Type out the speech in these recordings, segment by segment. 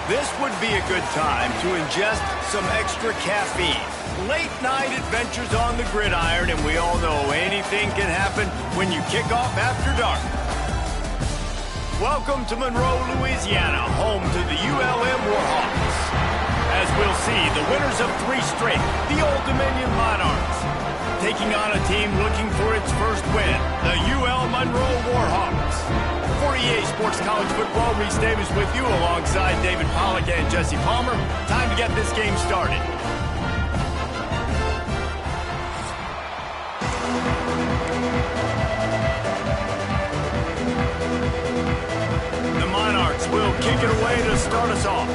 This would be a good time to ingest some extra caffeine. Late night adventures on the gridiron, and we all know anything can happen when you kick off after dark. Welcome to Monroe, Louisiana, home to the ULM Warhawks. As we'll see, the winners of 3 straight, the Old Dominion Monarchs, taking on a team looking for its first win, the UL Monroe Warhawks. For EA Sports College Football, Reese Davis with you alongside David Pollack and Jesse Palmer. Time to get this game started. The Monarchs will kick it away to start us off.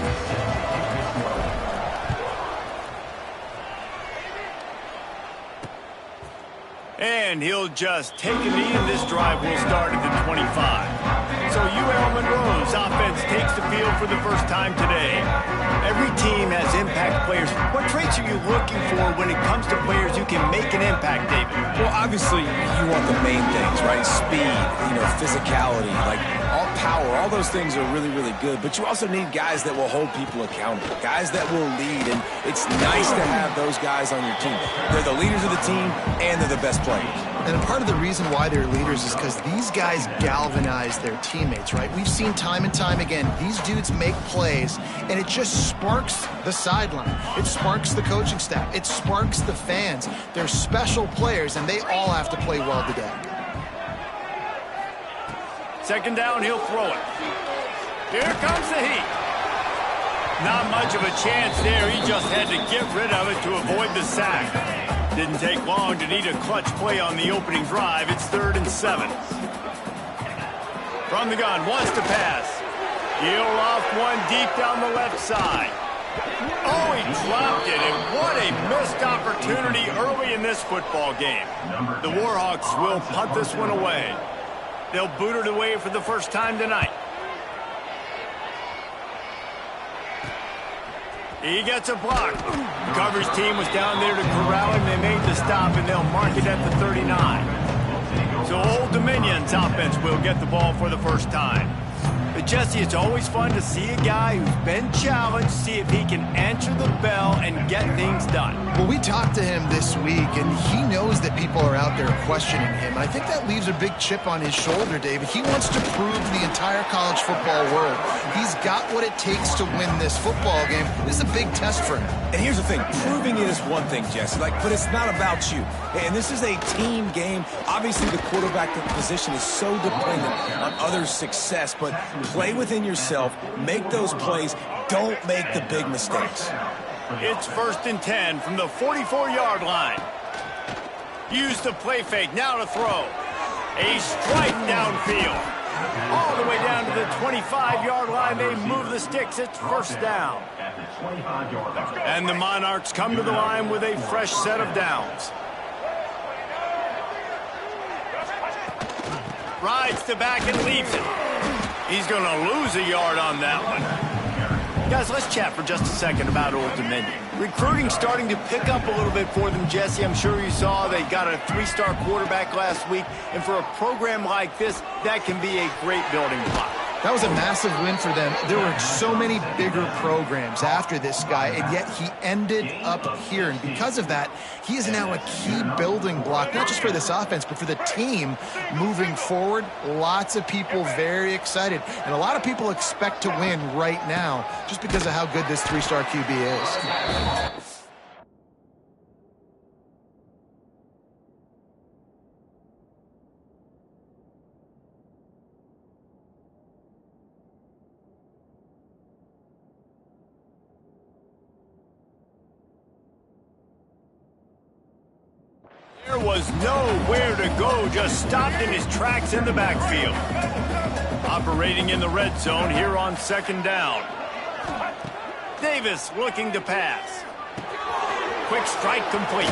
And he'll just take a knee, and this drive will start at the 25. So UL Monroe's offense takes the field for the first time today. Every team has impact players. What traits are you looking for when it comes to players who can make an impact, David? Well, obviously, you want the main things, right? Speed, physicality, like all power, all those things are really, really good. But you also need guys that will hold people accountable, guys that will lead. And it's nice to have those guys on your team. They're the leaders of the team, and they're the best players. And part of the reason why they're leaders is because these guys galvanize their teammates, right? We've seen time and time again, these dudes make plays, and it just sparks the sideline. It sparks the coaching staff. It sparks the fans. They're special players, and they all have to play well today. Second down, he'll throw it. Here comes the heat. Not much of a chance there. He just had to get rid of it to avoid the sack. Didn't take long to need a clutch play on the opening drive. It's 3rd and 7. From the gun, wants to pass. He'll off one deep down the left side. Oh, he dropped it, and what a missed opportunity early in this football game. The Warhawks will punt this one away. They'll boot it away for the first time tonight. He gets a block. The coverage team was down there to corral him. They made the stop, and they'll mark it at the 39. So Old Dominion's offense will get the ball for the first time. But Jesse, it's always fun to see a guy who's been challenged, see if he can answer the bell and get things done. Well, we talked to him this week, and he knows that people are out there questioning him. I think that leaves a big chip on his shoulder, David. He wants to prove to the entire college football world he's got what it takes to win this football game. This is a big test for him. And here's the thing, proving it is one thing, Jesse, but it's not about you. And this is a team game. Obviously, the quarterback position is so dependent on others' success, but play within yourself, make those plays, don't make the big mistakes. It's 1st and 10 from the 44-yard line. Use the play fake, now to throw. A strike downfield. All the way down to the 25-yard line, they move the sticks, it's 1st down. And the Monarchs come to the line with a fresh set of downs. Rides to back and leaves it. He's going to lose a yard on that one. Guys, let's chat for just a second about Old Dominion. Recruiting starting to pick up a little bit for them, Jesse. I'm sure you saw they got a 3-star quarterback last week. And for a program like this, that can be a great building block. That was a massive win for them. There were so many bigger programs after this guy, and yet he ended up here. And because of that, he is now a key building block, not just for this offense, but for the team moving forward. Lots of people very excited. And a lot of people expect to win right now just because of how good this 3-star QB is. There was nowhere to go, just stopped in his tracks in the backfield. Operating in the red zone here on 2nd down. Davis looking to pass. Quick strike complete.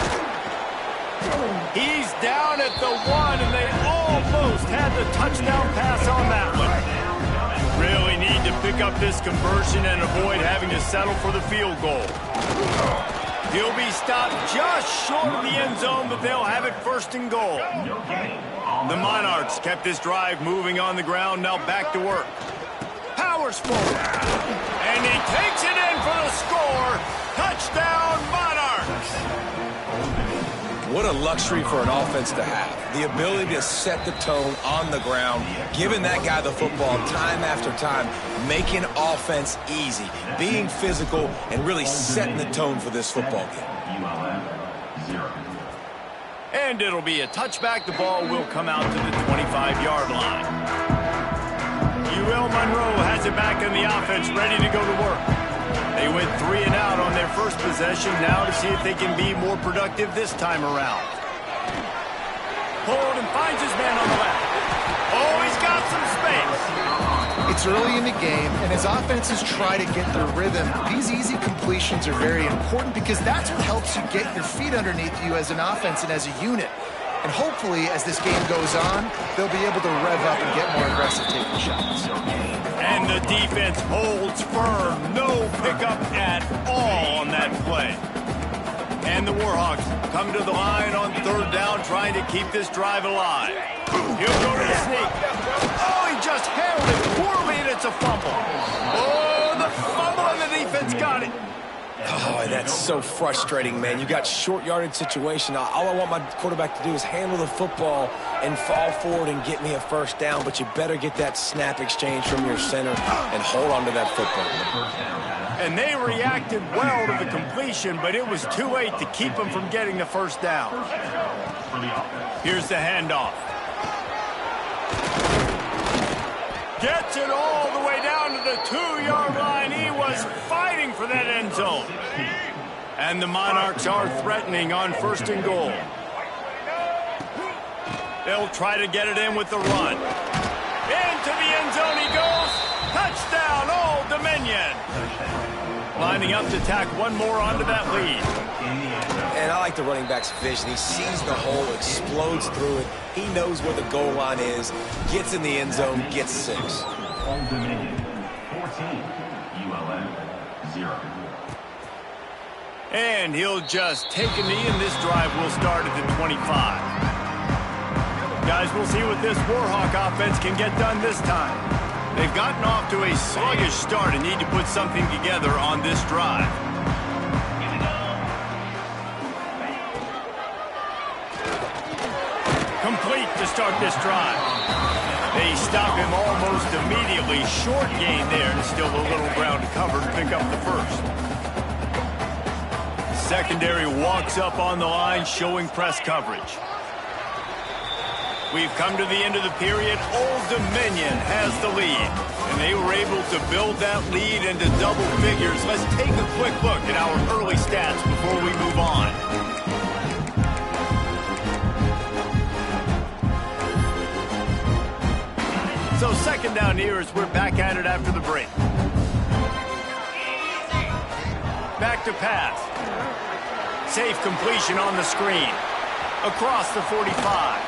He's down at the 1, and they almost had the touchdown pass on that one. Really need to pick up this conversion and avoid having to settle for the field goal. He'll be stopped just short of the end zone, but they'll have it 1st and goal. The Monarchs kept this drive moving on the ground, now back to work. Powers forward. And he a luxury for an offense to have. The ability to set the tone on the ground, giving that guy the football time after time, making offense easy, being physical, and really setting the tone for this football game. And it'll be a touchback. The ball will come out to the 25-yard line. UL Monroe has it back in the offense, ready to go to work. They went 3 and out on their first possession, now to see if they can be more productive this time around. Hold and finds his man on the left. Oh, he's got some space. It's early in the game, and as offenses try to get their rhythm, these easy completions are very important because that's what helps you get your feet underneath you as an offense and as a unit. And hopefully, as this game goes on, they'll be able to rev up and get more aggressive taking shots. And the defense holds firm. No pickup at all on that play. And the Warhawks come to the line on 3rd down, trying to keep this drive alive. He'll go to the sneak. Oh, he just handled it poorly, and it's a fumble. Oh, the fumble, and the defense got it. Oh, that's so frustrating, man. You got short yardage situation. All I want my quarterback to do is handle the football and fall forward and get me a 1st down, but you better get that snap exchange from your center and hold on to that football. And they reacted well to the completion, but it was too late to keep them from getting the 1st down. Here's the handoff. Gets it all the way down to the 2-yard line. He was fighting for that end zone. And the Monarchs are threatening on 1st and goal. They'll try to get it in with the run. Into the end zone he goes. Touchdown, Old Dominion. Lining up to tack one more onto that lead. And I like the running back's vision. He sees the hole, explodes through it. He knows where the goal line is, gets in the end zone, gets 6. Old Dominion, 14, ULM, 0. And he'll just take a knee, and this drive will start at the 25. Guys, we'll see what this Warhawk offense can get done this time. They've gotten off to a sluggish start and need to put something together on this drive. Complete to start this drive. They stop him almost immediately. Short gain there, and still a little ground to cover to pick up the 1st. Secondary walks up on the line, showing press coverage. We've come to the end of the period. Old Dominion has the lead, and they were able to build that lead into double figures. Let's take a quick look at our early stats before we move on. So 2nd down here as we're back at it after the break. Back to pass. Safe completion on the screen. Across the 45.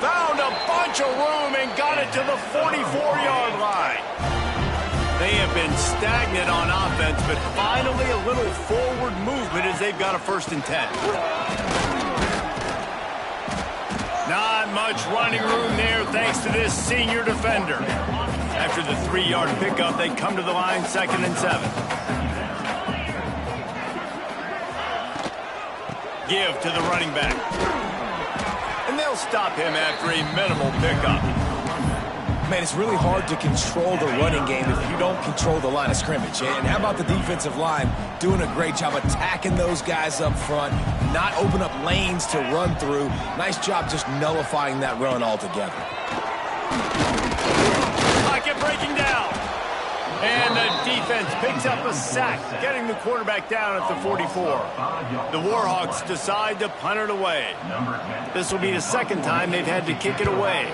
Found a bunch of room and got it to the 44-yard line. They have been stagnant on offense, but finally a little forward movement as they've got a 1st and 10. Not much running room there thanks to this senior defender. After the 3-yard pickup, they come to the line 2nd and 7. Give to the running back. And they'll stop him after a minimal pickup. Man, it's really hard to control the running game if you don't control the line of scrimmage. And how about the defensive line doing a great job attacking those guys up front, not open up lanes to run through. Nice job just nullifying that run altogether. Pocket breaking down. And the defense picks up a sack, getting the quarterback down at the 44. The Warhawks decide to punt it away. This will be the 2nd time they've had to kick it away.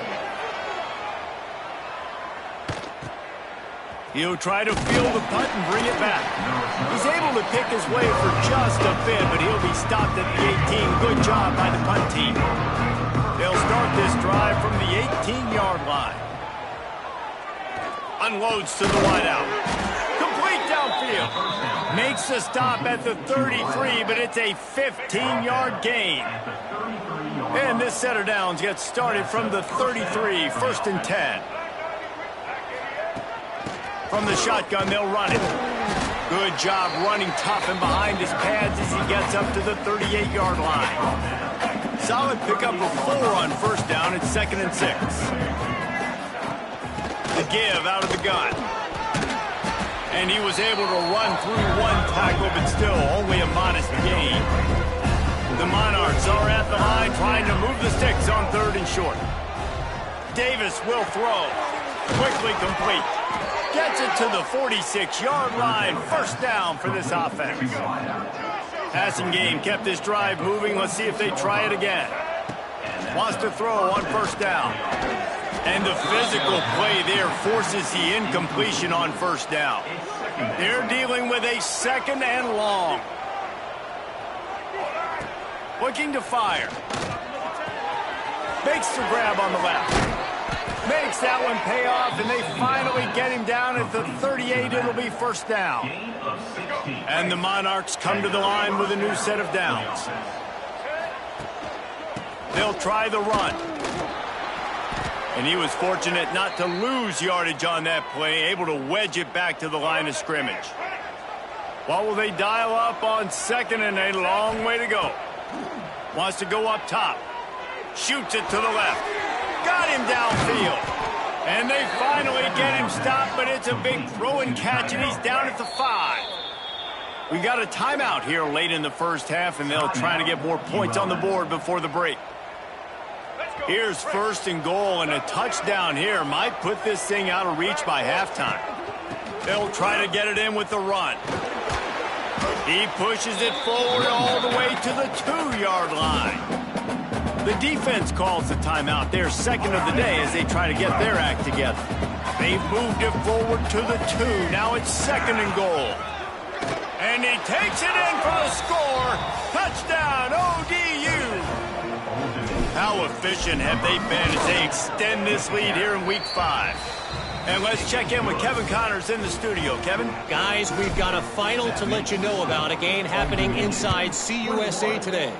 He'll try to field the punt and bring it back. He's able to pick his way for just a bit, but he'll be stopped at the 18. Good job by the punt team. They'll start this drive from the 18-yard line. Unloads to the wideout. Complete downfield. Makes the stop at the 33, but it's a 15-yard gain. And this set of downs gets started from the 33, 1st and 10. From the shotgun, they'll run it. Good job running tough and behind his pads as he gets up to the 38-yard line. Solid pickup of 4 on first down. It's 2nd and 6. The give out of the gun. And he was able to run through 1 tackle, but still only a modest gain. The Monarchs are at the line trying to move the sticks on 3rd and short. Davis will throw. Quickly complete. Gets it to the 46-yard line. First down for this offense. Passing game kept this drive moving. Let's see if they try it again. Wants to throw on first down. And the physical play there forces the incompletion on first down. They're dealing with a 2nd and long. Looking to fire. Makes the grab on the left. Makes that one pay off, and they finally get him down at the 38. It'll be first down. And the Monarchs come to the line with a new set of downs. They'll try the run. And he was fortunate not to lose yardage on that play, able to wedge it back to the line of scrimmage. What will they dial up on 2nd and a long way to go? Wants to go up top. Shoots it to the left. Got him downfield. And they finally get him stopped, but it's a big throw and catch, and he's down at the 5. We got a timeout here late in the first half, and they'll try to get more points on the board before the break. Here's 1st and goal, and a touchdown here might put this thing out of reach by halftime. They'll try to get it in with the run. He pushes it forward all the way to the 2-yard line. The defense calls the timeout, their 2nd of the day, as they try to get their act together. They've moved it forward to the 2. Now it's 2nd and goal. And he takes it in for the score. Touchdown, ODU. How efficient have they been as they extend this lead here in Week 5? And let's check in with Kevin Connors in the studio. Kevin? Guys, we've got a final to let you know about, a game happening inside CUSA today.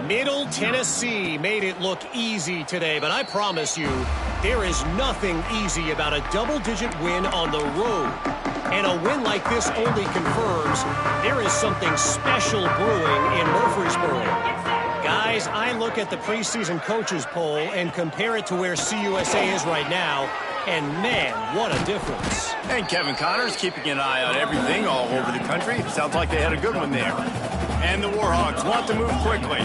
Middle Tennessee made it look easy today, but I promise you, there is nothing easy about a double-digit win on the road. And a win like this only confirms there is something special brewing in Murfreesboro. Guys, I look at the preseason coaches poll and compare it to where CUSA is right now, and man, what a difference. And Kevin Connors keeping an eye on everything all over the country. Sounds like they had a good one there. And the Warhawks want to move quickly.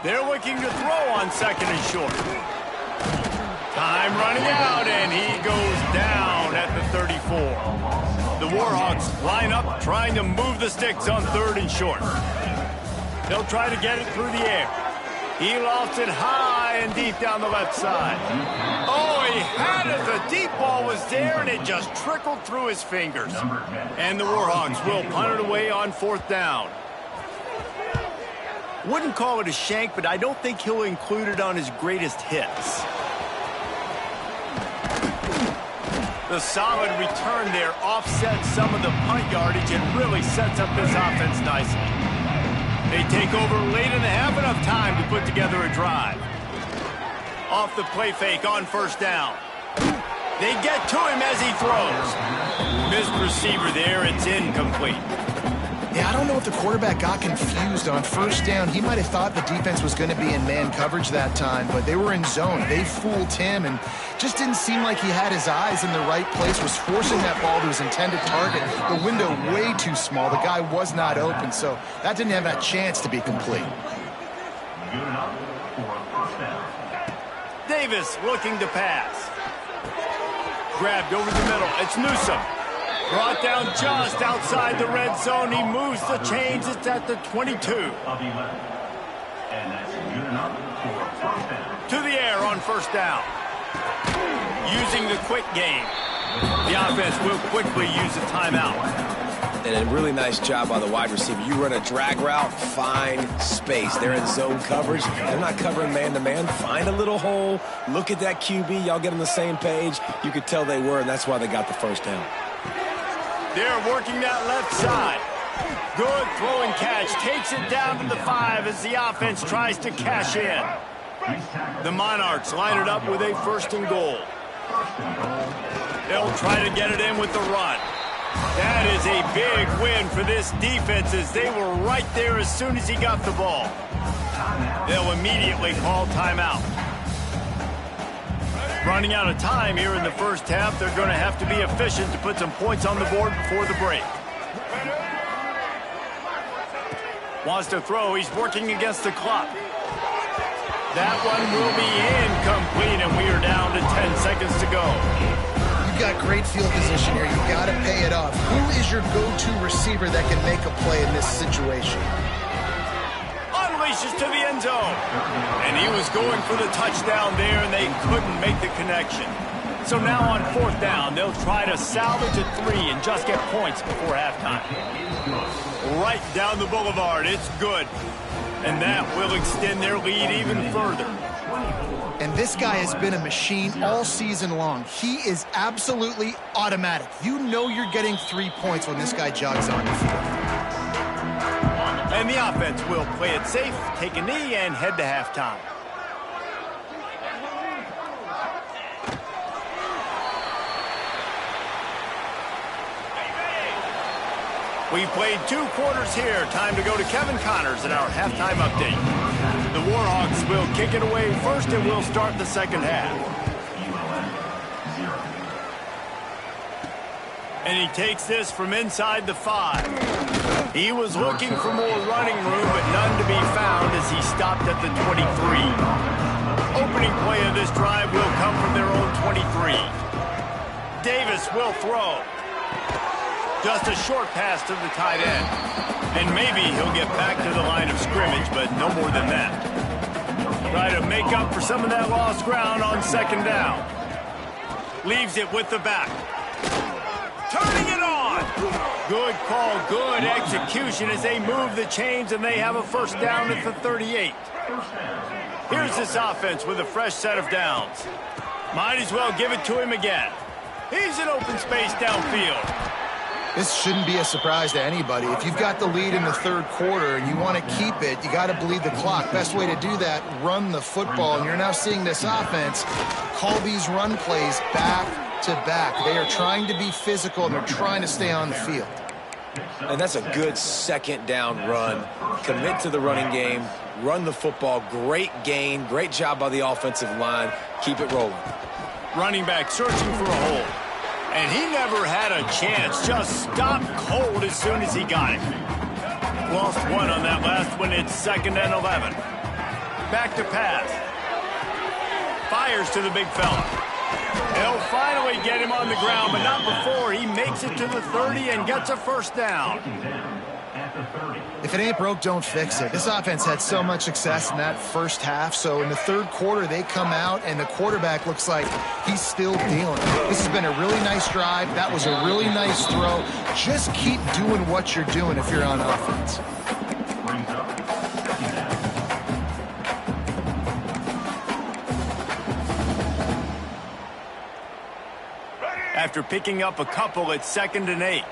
They're looking to throw on 2nd and short. Time running out, and he goes down at the 34. The Warhawks line up trying to move the sticks on 3rd and short. They'll try to get it through the air. He lofts it high and deep down the left side. Oh, he had it. The deep ball was there, and it just trickled through his fingers. And the Warhawks will punt it away on 4th down. Wouldn't call it a shank, but I don't think he'll include it on his greatest hits. The solid return there offsets some of the punt yardage and really sets up this offense nicely. They take over late in the half, enough time to put together a drive. Off the play fake on 1st down. They get to him as he throws. Missed receiver there, it's incomplete. Yeah, I don't know if the quarterback got confused on 1st down. He might have thought the defense was going to be in man coverage that time, but they were in zone. They fooled him and just didn't seem like he had his eyes in the right place, was forcing that ball to his intended target. The window way too small. The guy was not open, so that didn't have that chance to be complete. Davis looking to pass. Grabbed over the middle. It's Newsom. Brought down just outside the red zone. He moves the chains. It's at the 22. To the air on 1st down. Using the quick game. The offense will quickly use a timeout. And a really nice job by the wide receiver. You run a drag route, find space. They're in zone coverage. They're not covering man-to-man. Find a little hole. Look at that QB. Y'all get on the same page. You could tell they were, and that's why they got the 1st down. They're working that left side. Good throw and catch. Takes it down to the 5 as the offense tries to cash in. The Monarchs line it up with a 1st and goal. They'll try to get it in with the run. That is a big win for this defense as they were right there as soon as he got the ball. They'll immediately call timeout. Running out of time here in the first half, they're going to have to be efficient to put some points on the board before the break. Wants to throw. He's working against the clock. That one will be incomplete, and we are down to 10 seconds to go. You've got great field position here. You've got to pay it off. Who is your go-to receiver that can make a play in this situation? Unleashes to the end zone. And he was going for the touchdown there, and they couldn't make the connection. So now on fourth down, they'll try to salvage a 3 and just get points before halftime. Right down the boulevard. It's good. And that will extend their lead even further. And this guy has been a machine all season long. He is absolutely automatic. You know you're getting 3 points when this guy jogs on the field. And the offense will play it safe, take a knee, and head to halftime. We've played 2 quarters here. Time to go to Kevin Connors at our halftime update. The Warhawks will kick it away first, and we'll start the second half. And he takes this from inside the 5. He was looking for more running room, but none to be found as he stopped at the 23. Opening play of this drive will come from their own 23. Davis will throw. Just a short pass to the tight end. And maybe he'll get back to the line of scrimmage, but no more than that. Try to make up for some of that lost ground on second down. Leaves it with the back. Turning it on. Good call, good execution as they move the chains and they have a first down at the 38. Here's this offense with a fresh set of downs. Might as well give it to him again. He's in open space downfield. This shouldn't be a surprise to anybody. If you've got the lead in the third quarter and you want to keep it, you got to bleed the clock. Best way to do that, run the football. And you're now seeing this offense call these run plays back to back. They are trying to be physical, and they're trying to stay on the field. And that's a good second down run. Commit to the running game, run the football. Great gain, great job by the offensive line. Keep it rolling. Running back searching for a hole. And he never had a chance. Just stopped cold as soon as he got it. Lost one on that last one. It's 2nd and 11. Back to pass. Fires to the big fella. They'll finally get him on the ground, but not before he makes it to the 30 and gets a first down. If it ain't broke, don't fix it. This offense had so much success in that first half, so in the third quarter they come out and the quarterback looks like he's still dealing. This has been a really nice drive. That was a really nice throw. Just keep doing what you're doing if you're on offense. After picking up a couple, it's 2nd and 8.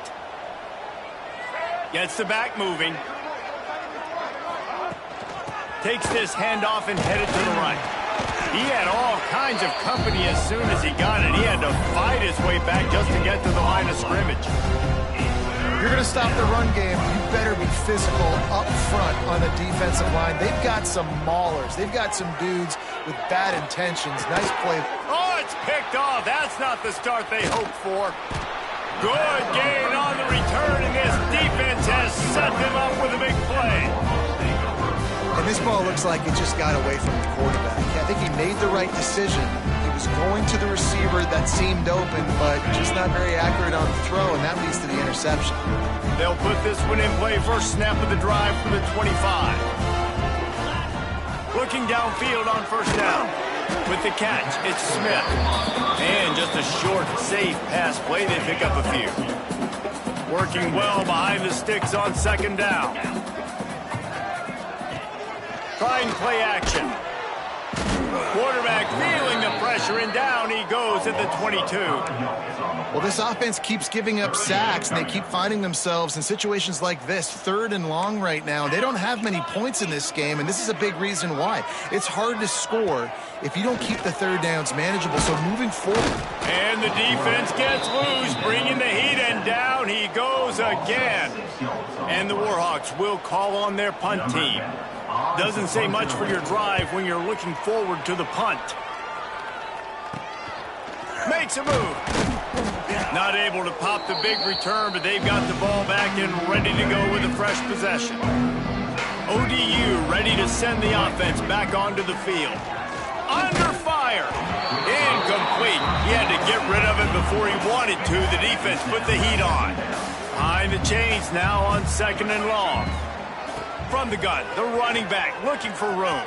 Gets the back moving. Takes this handoff and headed to the right. He had all kinds of company as soon as he got it. He had to fight his way back just to get to the line of scrimmage. If you're going to stop the run game, you better be physical up front on the defensive line. They've got some maulers. They've got some dudes with bad intentions. Nice play. Oh, it's picked off. That's not the start they hoped for. Good gain on the return, and this defense has set them up with a big play. And this ball looks like it just got away from the quarterback. I think he made the right decision. He was going to the receiver that seemed open, but just not very accurate on the throw, and that leads to the interception. They'll put this one in play first snap of the drive for the 25. Looking downfield on first down. With the catch, it's Smith. And just a short, safe pass play. They pick up a few. Working well behind the sticks on second down. Trying play action. Quarterback feeling the pressure. pressure, and down he goes at the 22. Well, this offense keeps giving up sacks, and they keep finding themselves in situations like this, 3rd and long right now. They don't have many points in this game, and this is a big reason why. It's hard to score if you don't keep the 3rd downs manageable, so moving forward. And the defense gets loose, bringing the heat, and down he goes again. And the Warhawks will call on their punt team. Doesn't say much for your drive when you're looking forward to the punt. Makes a move. Not able to pop the big return, but they've got the ball back and ready to go with a fresh possession. ODU ready to send the offense back onto the field. Under fire. Incomplete. He had to get rid of it before he wanted to. The defense put the heat on. Behind the chains now on 2nd and long. From the gun, the running back looking for room.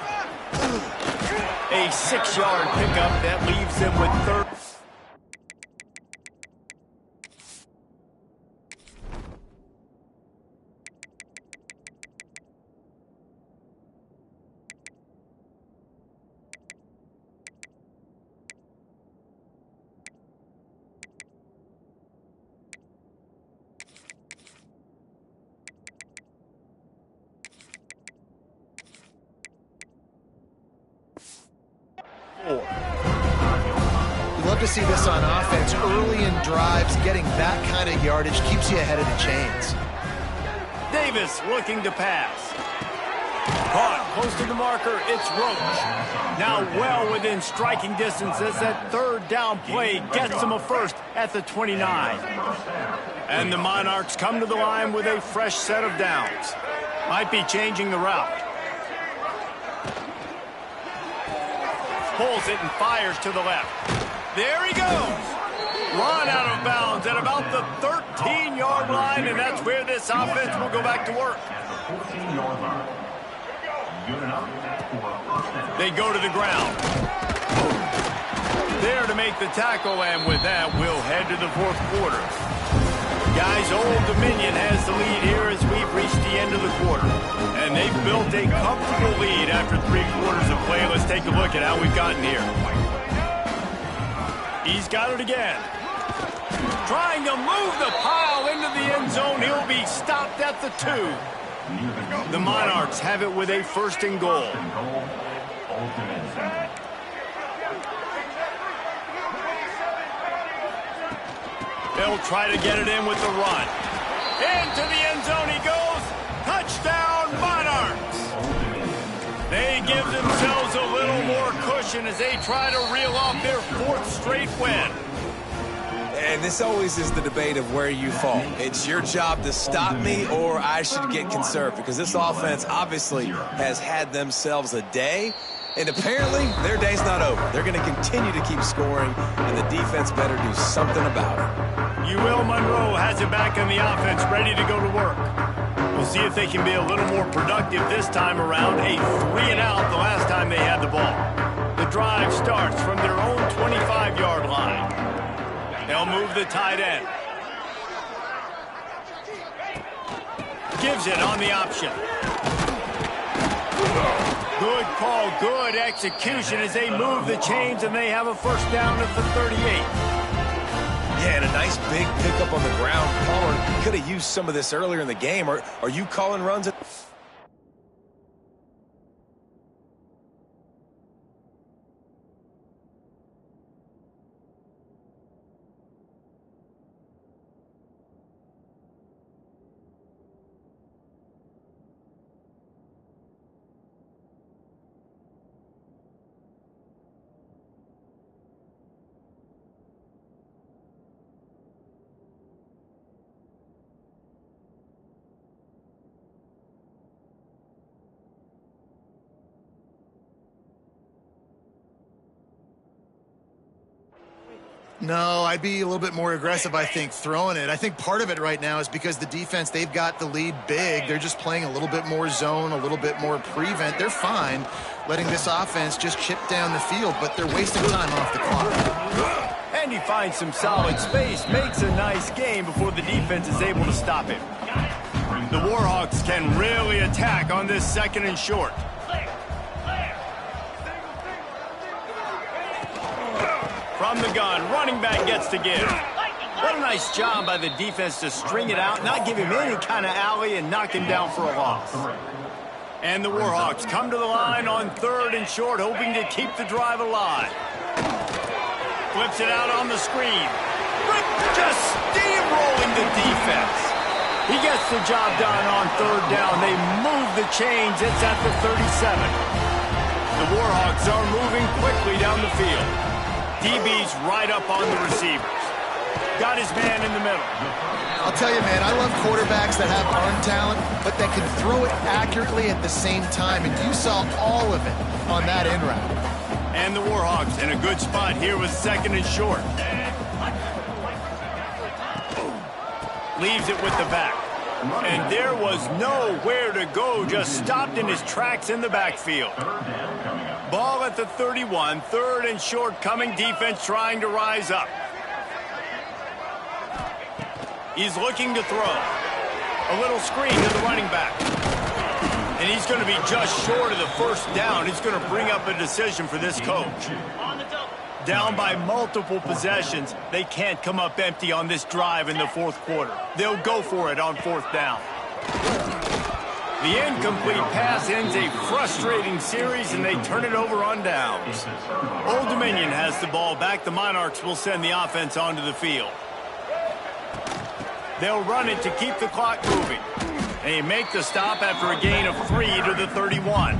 A 6-yard pickup that leaves them with 3rd. You'd love to see this on offense. Early in drives, getting that kind of yardage keeps you ahead of the chains. Davis looking to pass. Caught close to the marker. It's Roach. Now well within striking distance as that 3rd down play gets them a first at the 29. And the Monarchs come to the line with a fresh set of downs. Might be changing the route. Pulls it and fires to the left. There he goes. Run out of bounds at about the 13-yard line, and that's where this offense will go back to work. They go to the ground. There to make the tackle, and with that, we'll head to the 4th quarter. Guys, Old Dominion has the lead here as we've reached the end of the quarter. And they've built a comfortable lead after 3 quarters of play. Let's take a look at how we've gotten here. He's got it again. Trying to move the pile into the end zone. He'll be stopped at the 2. The Monarchs have it with a 1st and goal. They'll try to get it in with the run. Into the end zone he goes. Touchdown, Monarchs. They give themselves a little more cushion as they try to reel off their 4th straight win. And this always is the debate of where you fall. It's your job to stop me, or I should get conserved, because this offense obviously has had themselves a day, and apparently their day's not over. They're going to continue to keep scoring, and the defense better do something about it. Monroe has it back on the offense, ready to go to work. We'll see if they can be a little more productive this time around. A 3-and-out the last time they had the ball. The drive starts from their own 25-yard line. They'll move the tight end. Gives it on the option. Good call, good execution as they move the chains, and they have a 1st down at the 38. Yeah, and a nice big pickup on the ground. Palmer could have used some of this earlier in the game. Are you calling runs? No, I'd be a little bit more aggressive, I think, throwing it. I think part of it right now is because the defense, they've got the lead big. They're just playing a little bit more zone, a little bit more prevent. They're fine letting this offense just chip down the field, but they're wasting time off the clock. And he finds some solid space, makes a nice game before the defense is able to stop him. The Warhawks can really attack on this 2nd and short. From the gun, running back gets to give. What a nice job by the defense to string it out, not give him any kind of alley, and knock him down for a loss. And the Warhawks come to the line on 3rd and short, hoping to keep the drive alive. Flips it out on the screen. Just steamrolling the defense. He gets the job done on 3rd down. They move the chains. It's at the 37. The Warhawks are moving quickly down the field. DB's right up on the receivers. Got his man in the middle. I'll tell you, man, I love quarterbacks that have arm talent, but that can throw it accurately at the same time, and you saw all of it on that in route. And the Warhawks in a good spot here with 2nd and short. Leaves it with the back. And there was nowhere to go, just stopped in his tracks in the backfield. Ball at the 31, 3rd and short coming, defense trying to rise up. He's looking to throw. A little screen to the running back. And he's going to be just short of the 1st down. He's going to bring up a decision for this coach. Down by multiple possessions, they can't come up empty on this drive in the 4th quarter. They'll go for it on 4th down. The incomplete pass ends a frustrating series, and they turn it over on downs. Old Dominion has the ball back. The Monarchs will send the offense onto the field. They'll run it to keep the clock moving. They make the stop after a gain of 3 to the 31.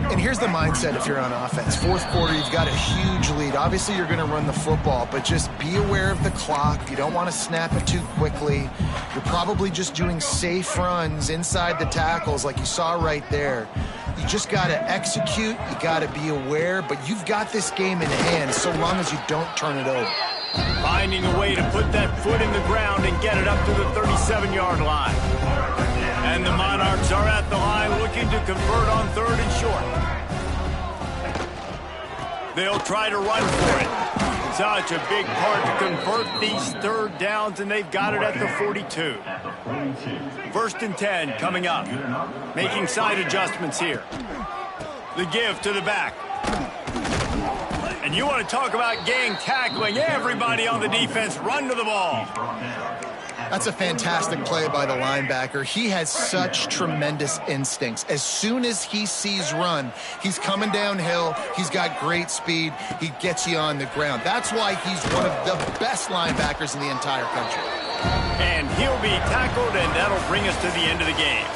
And here's the mindset if you're on offense. 4th quarter, you've got a huge lead. Obviously, you're going to run the football, but just be aware of the clock. You don't want to snap it too quickly. You're probably just doing safe runs inside the tackles like you saw right there. You just got to execute. You got to be aware, but you've got this game in hand so long as you don't turn it over. Finding a way to put that foot in the ground and get it up to the 37-yard line. And the Monarchs are at the line looking to convert on 3rd and short. They'll try to run for it. Such a big part to convert these 3rd downs, and they've got it at the 42. 1st and 10 coming up. Making side adjustments here. The give to the back. And you want to talk about gang tackling. Everybody on the defense run to the ball. That's a fantastic play by the linebacker. He has such tremendous instincts. As soon as he sees run, he's coming downhill. He's got great speed. He gets you on the ground. That's why he's one of the best linebackers in the entire country. And he'll be tackled, and that'll bring us to the end of the game.